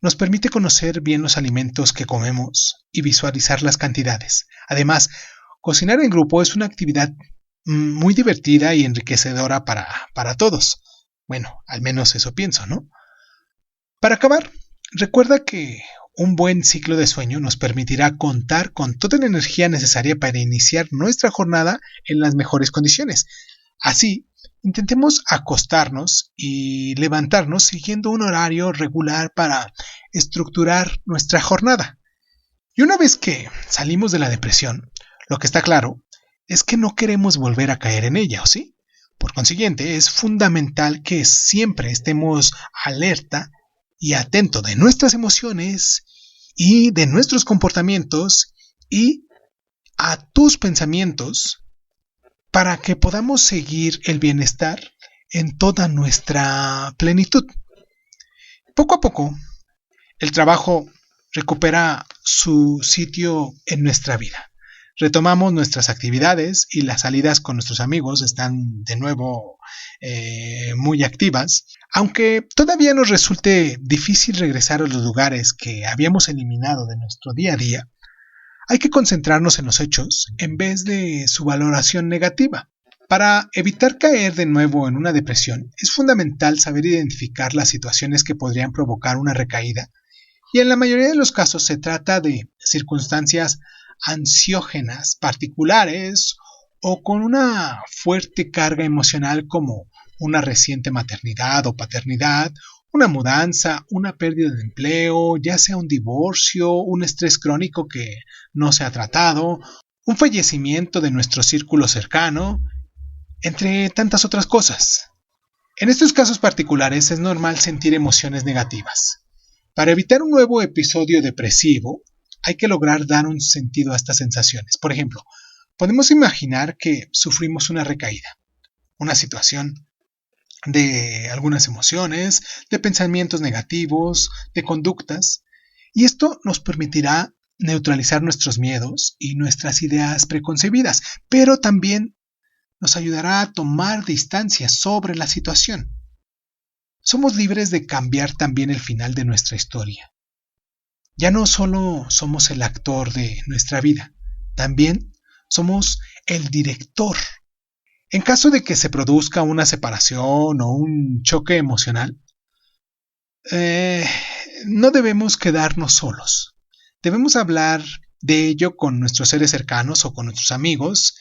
nos permite conocer bien los alimentos que comemos y visualizar las cantidades. Además, cocinar en grupo es una actividad muy divertida y enriquecedora para todos. Bueno, al menos eso pienso, ¿no? Para acabar, recuerda que un buen ciclo de sueño nos permitirá contar con toda la energía necesaria para iniciar nuestra jornada en las mejores condiciones. Así, intentemos acostarnos y levantarnos siguiendo un horario regular para estructurar nuestra jornada. Y una vez que salimos de la depresión, lo que está claro es que no queremos volver a caer en ella, ¿o sí? Por consiguiente, es fundamental que siempre estemos alerta y atento de nuestras emociones y de nuestros comportamientos y a tus pensamientos para que podamos seguir el bienestar en toda nuestra plenitud. Poco a poco, el trabajo recupera su sitio en nuestra vida. Retomamos nuestras actividades y las salidas con nuestros amigos están de nuevo muy activas. Aunque todavía nos resulte difícil regresar a los lugares que habíamos eliminado de nuestro día a día, hay que concentrarnos en los hechos en vez de su valoración negativa. Para evitar caer de nuevo en una depresión, es fundamental saber identificar las situaciones que podrían provocar una recaída, y en la mayoría de los casos se trata de circunstancias ansiógenas particulares o con una fuerte carga emocional como una reciente maternidad o paternidad, una mudanza, una pérdida de empleo, ya sea un divorcio, un estrés crónico que no se ha tratado, un fallecimiento de nuestro círculo cercano, entre tantas otras cosas. En estos casos particulares es normal sentir emociones negativas. Para evitar un nuevo episodio depresivo, hay que lograr dar un sentido a estas sensaciones. Por ejemplo, podemos imaginar que sufrimos una recaída, una situación de algunas emociones, de pensamientos negativos, de conductas, y esto nos permitirá neutralizar nuestros miedos y nuestras ideas preconcebidas, pero también nos ayudará a tomar distancia sobre la situación. Somos libres de cambiar también el final de nuestra historia. Ya no solo somos el actor de nuestra vida, también somos el director. En caso de que se produzca una separación o un choque emocional, no debemos quedarnos solos. Debemos hablar de ello con nuestros seres cercanos o con nuestros amigos,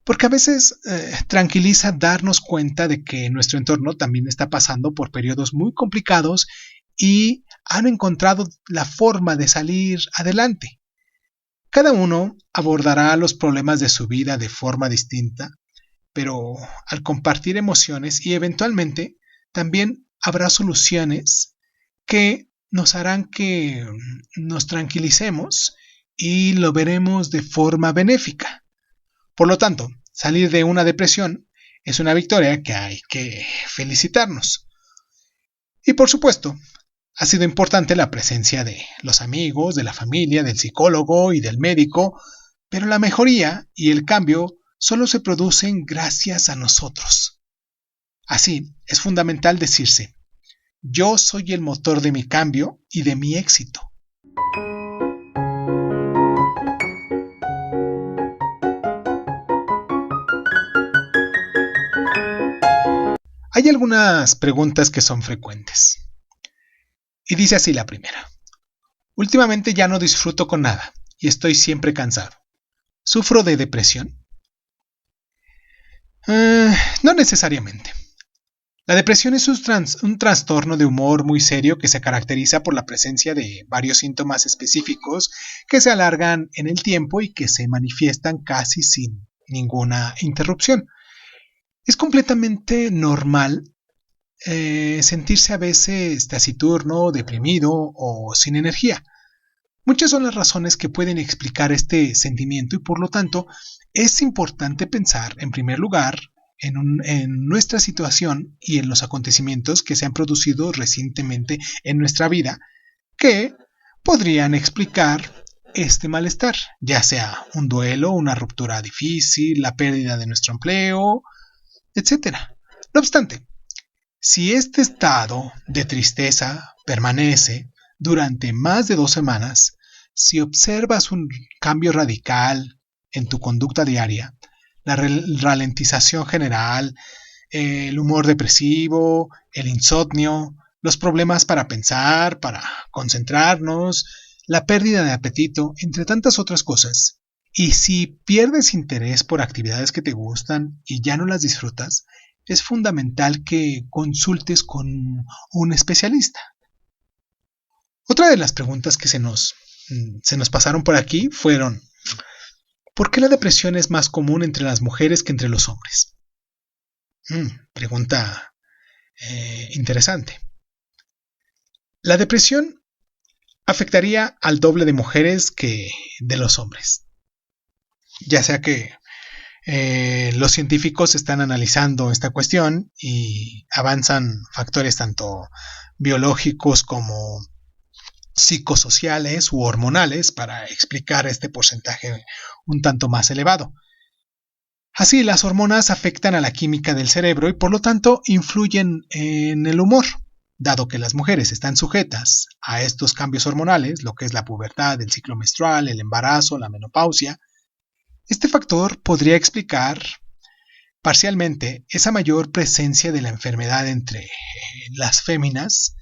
porque a veces tranquiliza darnos cuenta de que nuestro entorno también está pasando por periodos muy complicados y han encontrado la forma de salir adelante. Cada uno abordará los problemas de su vida de forma distinta, pero al compartir emociones y eventualmente también habrá soluciones que nos harán que nos tranquilicemos y lo veremos de forma benéfica. Por lo tanto, salir de una depresión es una victoria que hay que felicitarnos. Y por supuesto, ha sido importante la presencia de los amigos, de la familia, del psicólogo y del médico, pero la mejoría y el cambio solo se producen gracias a nosotros. Así, es fundamental decirse: yo soy el motor de mi cambio y de mi éxito. Hay algunas preguntas que son frecuentes. Y dice así la primera: Últimamente ya no disfruto con nada y estoy siempre cansado. ¿Sufro de depresión? No necesariamente. La depresión es un trastorno de humor muy serio que se caracteriza por la presencia de varios síntomas específicos que se alargan en el tiempo y que se manifiestan casi sin ninguna interrupción. Es completamente normal sentirse a veces taciturno, deprimido o sin energía. Muchas son las razones que pueden explicar este sentimiento y por lo tanto es importante pensar en primer lugar en nuestra situación y en los acontecimientos que se han producido recientemente en nuestra vida que podrían explicar este malestar, ya sea un duelo, una ruptura difícil, la pérdida de nuestro empleo, etcétera. No obstante, si este estado de tristeza permanece durante más de 2 semanas, si observas un cambio radical en tu conducta diaria, la ralentización general, el humor depresivo, el insomnio, los problemas para pensar, para concentrarnos, la pérdida de apetito, entre tantas otras cosas, y si pierdes interés por actividades que te gustan y ya no las disfrutas, es fundamental que consultes con un especialista. Otra de las preguntas que se nos pasaron por aquí fueron: ¿por qué la depresión es más común entre las mujeres que entre los hombres? Pregunta interesante. La depresión afectaría al doble de mujeres que de los hombres. Ya sea que los científicos están analizando esta cuestión y avanzan factores tanto biológicos como psicosociales u hormonales para explicar este porcentaje un tanto más elevado. Así, las hormonas afectan a la química del cerebro y por lo tanto influyen en el humor. Dado que las mujeres están sujetas a estos cambios hormonales, lo que es la pubertad, el ciclo menstrual, el embarazo, la menopausia, este factor podría explicar parcialmente esa mayor presencia de la enfermedad entre las féminas,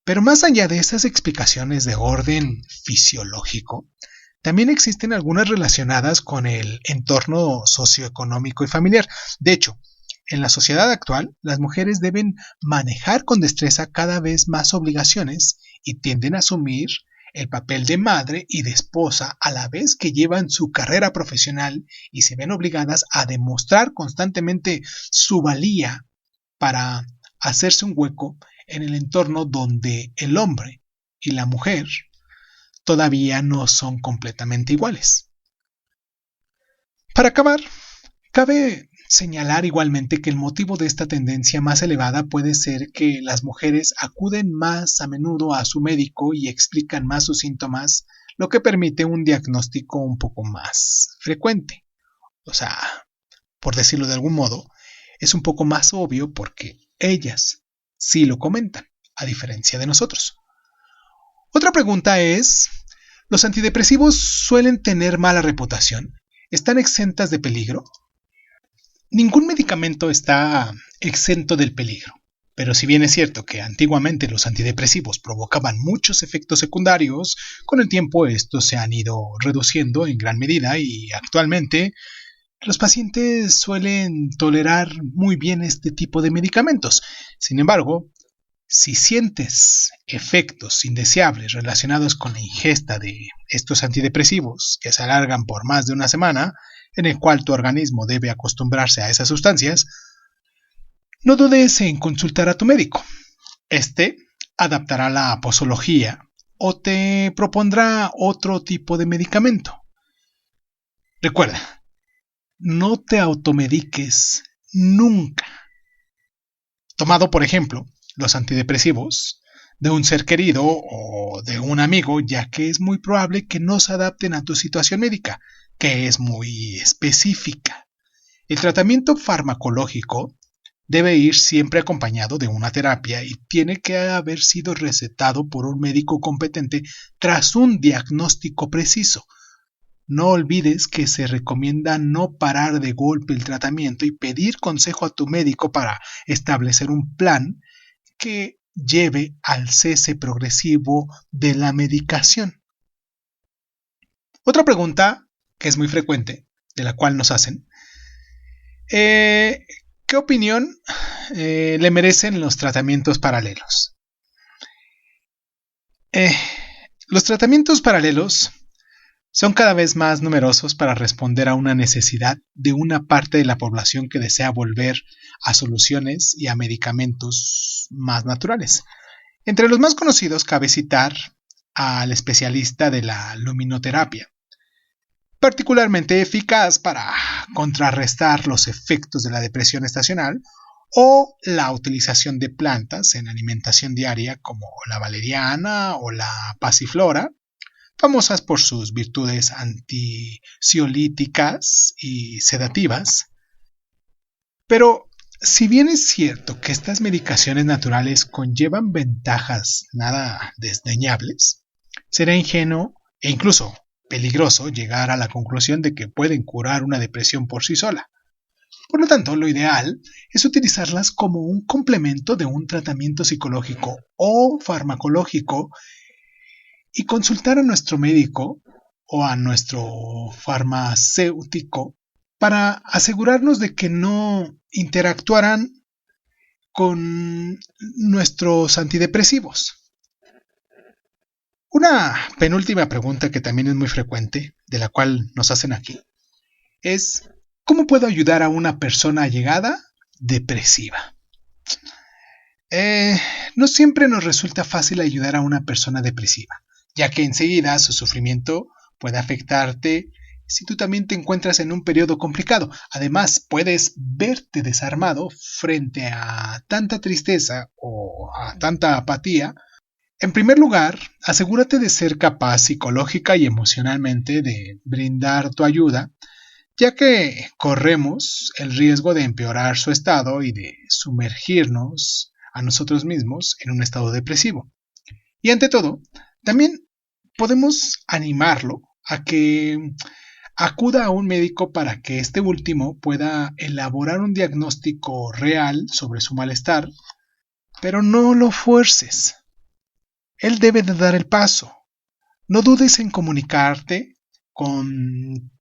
pero más allá de esas explicaciones de orden fisiológico, también existen algunas relacionadas con el entorno socioeconómico y familiar. De hecho, en la sociedad actual, las mujeres deben manejar con destreza cada vez más obligaciones y tienden a asumir el papel de madre y de esposa a la vez que llevan su carrera profesional y se ven obligadas a demostrar constantemente su valía para hacerse un hueco en el entorno donde el hombre y la mujer todavía no son completamente iguales. Para acabar, cabe señalar igualmente que el motivo de esta tendencia más elevada puede ser que las mujeres acuden más a menudo a su médico y explican más sus síntomas, lo que permite un diagnóstico un poco más frecuente. O sea, por decirlo de algún modo, es un poco más obvio porque ellas sí lo comentan, a diferencia de nosotros. Otra pregunta es: ¿los antidepresivos suelen tener mala reputación? ¿Están exentas de peligro? Ningún medicamento está exento del peligro, pero si bien es cierto que antiguamente los antidepresivos provocaban muchos efectos secundarios, con el tiempo estos se han ido reduciendo en gran medida y actualmente los pacientes suelen tolerar muy bien este tipo de medicamentos. Sin embargo, si sientes efectos indeseables relacionados con la ingesta de estos antidepresivos que se alargan por más de una semana, en el cual tu organismo debe acostumbrarse a esas sustancias, no dudes en consultar a tu médico. Este adaptará la posología o te propondrá otro tipo de medicamento. Recuerda, no te automediques nunca. Tomado, por ejemplo, los antidepresivos de un ser querido o de un amigo, ya que es muy probable que no se adapten a tu situación médica, que es muy específica. El tratamiento farmacológico debe ir siempre acompañado de una terapia y tiene que haber sido recetado por un médico competente tras un diagnóstico preciso. No olvides que se recomienda no parar de golpe el tratamiento y pedir consejo a tu médico para establecer un plan que lleve al cese progresivo de la medicación. Otra pregunta que es muy frecuente, de la cual nos hacen, ¿qué opinión le merecen los tratamientos paralelos? Los tratamientos paralelos son cada vez más numerosos para responder a una necesidad de una parte de la población que desea volver a soluciones y a medicamentos más naturales. Entre los más conocidos cabe citar al especialista de la luminoterapia, particularmente eficaz para contrarrestar los efectos de la depresión estacional, o la utilización de plantas en alimentación diaria como la valeriana o la pasiflora, famosas por sus virtudes ansiolíticas y sedativas. Pero si bien es cierto que estas medicaciones naturales conllevan ventajas nada desdeñables, será ingenuo e incluso peligroso llegar a la conclusión de que pueden curar una depresión por sí sola. Por lo tanto, lo ideal es utilizarlas como un complemento de un tratamiento psicológico o farmacológico y consultar a nuestro médico o a nuestro farmacéutico para asegurarnos de que no interactuarán con nuestros antidepresivos. Una penúltima pregunta que también es muy frecuente, de la cual nos hacen aquí, es ¿cómo puedo ayudar a una persona allegada depresiva? No siempre nos resulta fácil ayudar a una persona depresiva, ya que enseguida su sufrimiento puede afectarte si tú también te encuentras en un periodo complicado. Además, puedes verte desarmado frente a tanta tristeza o a tanta apatía. En primer lugar, asegúrate de ser capaz psicológica y emocionalmente de brindar tu ayuda, ya que corremos el riesgo de empeorar su estado y de sumergirnos a nosotros mismos en un estado depresivo. Y ante todo, también podemos animarlo a que acuda a un médico para que este último pueda elaborar un diagnóstico real sobre su malestar, pero no lo fuerces. Él debe de dar el paso. No dudes en comunicarte con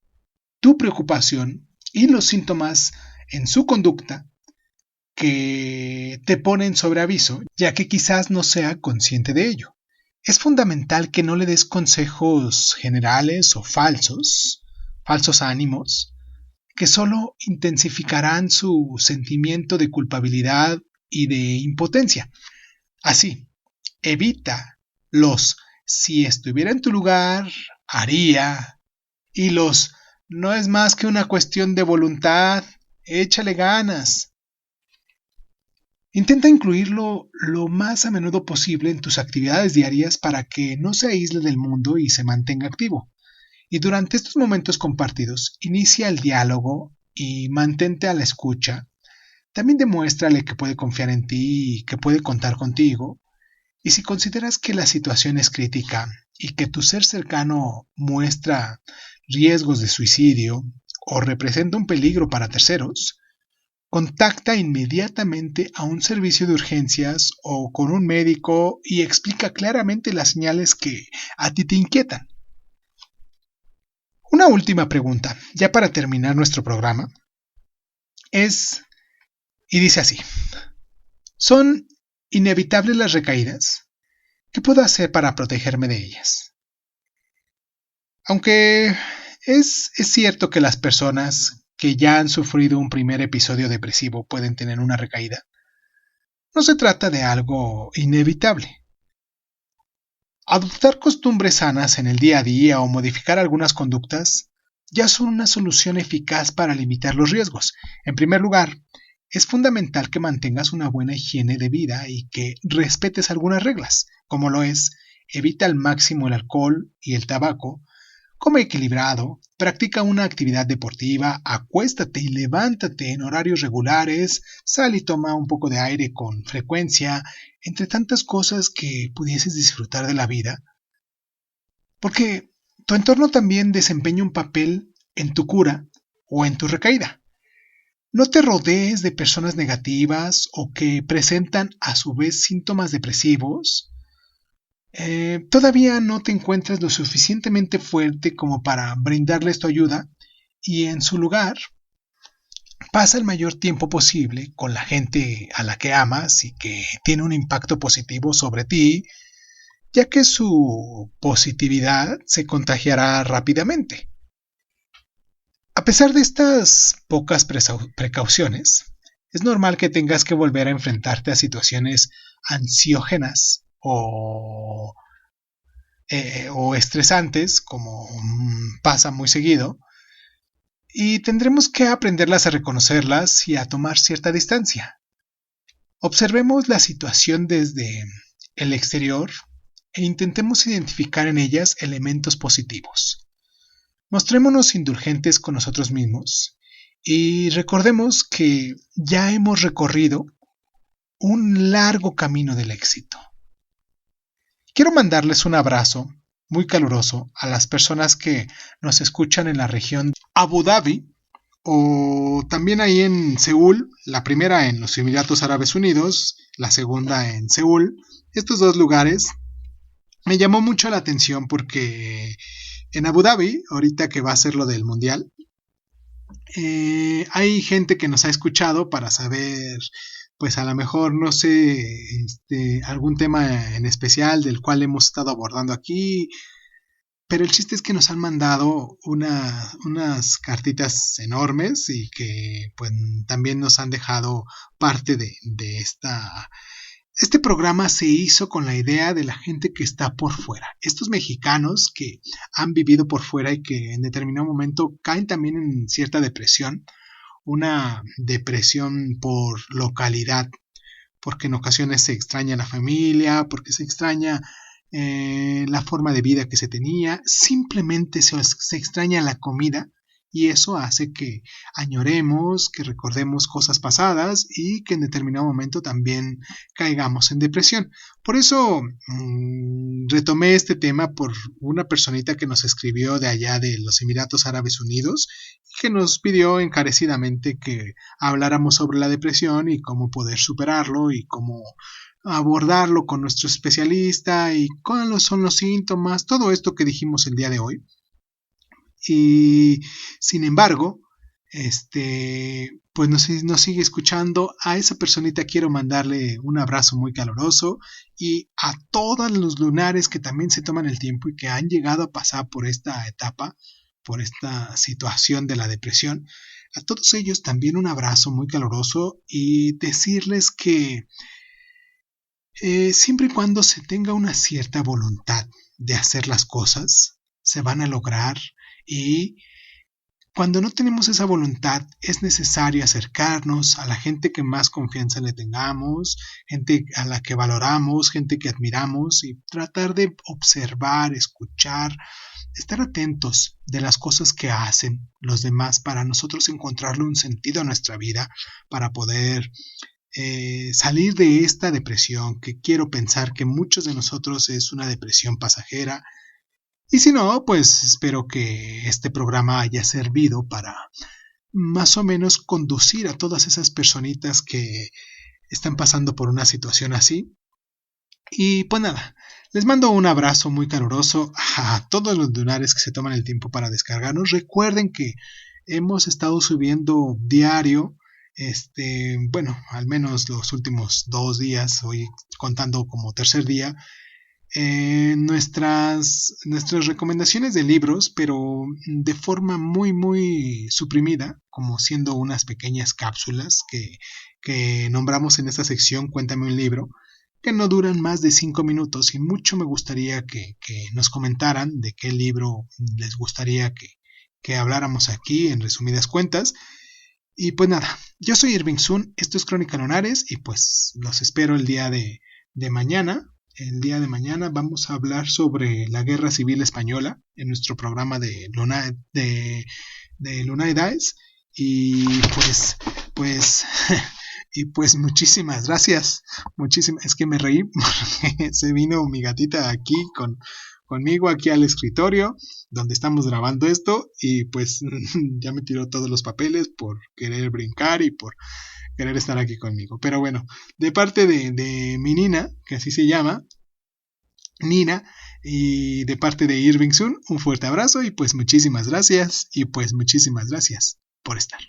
tu preocupación y los síntomas en su conducta que te ponen sobre aviso, ya que quizás no sea consciente de ello. Es fundamental que no le des consejos generales o falsos ánimos, que solo intensificarán su sentimiento de culpabilidad y de impotencia. Así, evita los si estuviera en tu lugar, haría, y los no es más que una cuestión de voluntad, échale ganas. Intenta incluirlo lo más a menudo posible en tus actividades diarias para que no se aísle del mundo y se mantenga activo. Y durante estos momentos compartidos, inicia el diálogo y mantente a la escucha. También demuéstrale que puede confiar en ti y que puede contar contigo. Y si consideras que la situación es crítica y que tu ser cercano muestra riesgos de suicidio o representa un peligro para terceros, contacta inmediatamente a un servicio de urgencias o con un médico y explica claramente las señales que a ti te inquietan. Una última pregunta, ya para terminar nuestro programa, es, y dice así, ¿son inevitables las recaídas? ¿Qué puedo hacer para protegerme de ellas? Aunque es cierto que las personas que ya han sufrido un primer episodio depresivo pueden tener una recaída, no se trata de algo inevitable. Adoptar costumbres sanas en el día a día o modificar algunas conductas ya son una solución eficaz para limitar los riesgos. En primer lugar, es fundamental que mantengas una buena higiene de vida y que respetes algunas reglas, como lo es, evita al máximo el alcohol y el tabaco, come equilibrado, practica una actividad deportiva, acuéstate y levántate en horarios regulares, sal y toma un poco de aire con frecuencia, entre tantas cosas que pudieses disfrutar de la vida. Porque tu entorno también desempeña un papel en tu cura o en tu recaída. No te rodees de personas negativas o que presentan a su vez síntomas depresivos. Todavía no te encuentras lo suficientemente fuerte como para brindarles tu ayuda y en su lugar pasa el mayor tiempo posible con la gente a la que amas y que tiene un impacto positivo sobre ti, ya que su positividad se contagiará rápidamente. A pesar de estas pocas precauciones, es normal que tengas que volver a enfrentarte a situaciones ansiógenas o estresantes, como pasa muy seguido, y tendremos que aprenderlas a reconocerlas y a tomar cierta distancia. Observemos la situación desde el exterior e intentemos identificar en ellas elementos positivos. Mostrémonos indulgentes con nosotros mismos y recordemos que ya hemos recorrido un largo camino del éxito. Quiero mandarles un abrazo muy caluroso a las personas que nos escuchan en la región de Abu Dhabi o también ahí en Seúl, la primera en los Emiratos Árabes Unidos, la segunda en Seúl. Estos dos lugares me llamó mucho la atención porque en Abu Dhabi, ahorita que va a ser lo del Mundial, hay gente que nos ha escuchado para saber, pues a lo mejor, no sé, algún tema en especial del cual hemos estado abordando aquí, pero el chiste es que nos han mandado unas cartitas enormes y que pues también nos han dejado parte de esta. Este programa se hizo con la idea de la gente que está por fuera. Estos mexicanos que han vivido por fuera y que en determinado momento caen también en cierta depresión. Una depresión por localidad. Porque en ocasiones se extraña la familia, porque se extraña la forma de vida que se tenía. Simplemente se extraña la comida. Y eso hace que añoremos, que recordemos cosas pasadas y que en determinado momento también caigamos en depresión. Por eso retomé este tema por una personita que nos escribió de allá de los Emiratos Árabes Unidos y que nos pidió encarecidamente que habláramos sobre la depresión y cómo poder superarlo y cómo abordarlo con nuestro especialista y cuáles son los síntomas, todo esto que dijimos el día de hoy. Y sin embargo, pues nos sigue escuchando. A esa personita quiero mandarle un abrazo muy caluroso y a todos los lunares que también se toman el tiempo y que han llegado a pasar por esta etapa, por esta situación de la depresión. A todos ellos también un abrazo muy caluroso y decirles que siempre y cuando se tenga una cierta voluntad de hacer las cosas, se van a lograr. Y cuando no tenemos esa voluntad es necesario acercarnos a la gente que más confianza le tengamos, gente a la que valoramos, gente que admiramos y tratar de observar, escuchar, estar atentos de las cosas que hacen los demás para nosotros encontrarle un sentido a nuestra vida, para poder salir de esta depresión que quiero pensar que muchos de nosotros es una depresión pasajera. Y si no, pues espero que este programa haya servido para más o menos conducir a todas esas personitas que están pasando por una situación así. Y pues nada, les mando un abrazo muy caluroso a todos los lunares que se toman el tiempo para descargarnos. Recuerden que hemos estado subiendo diario, bueno, al menos los últimos 2 días, hoy contando como tercer día, nuestras recomendaciones de libros, pero de forma muy muy suprimida, como siendo unas pequeñas cápsulas que nombramos en esta sección Cuéntame un libro, que no duran más de 5 minutos y mucho me gustaría que nos comentaran de qué libro les gustaría que habláramos aquí en resumidas cuentas. Y pues nada, yo soy Irving Sun, esto es Crónica Lunares y pues los espero el día de mañana. El día de mañana vamos a hablar sobre la Guerra Civil Española en nuestro programa de Lunae Dice. Y pues y pues muchísimas gracias. Es que me reí porque se vino mi gatita aquí con conmigo aquí al escritorio donde estamos grabando esto y pues ya me tiró todos los papeles por querer brincar y por querer estar aquí conmigo. Pero bueno, de parte de mi Nina, que así se llama, Nina, y de parte de Irving Sun, un fuerte abrazo y pues muchísimas gracias por estar.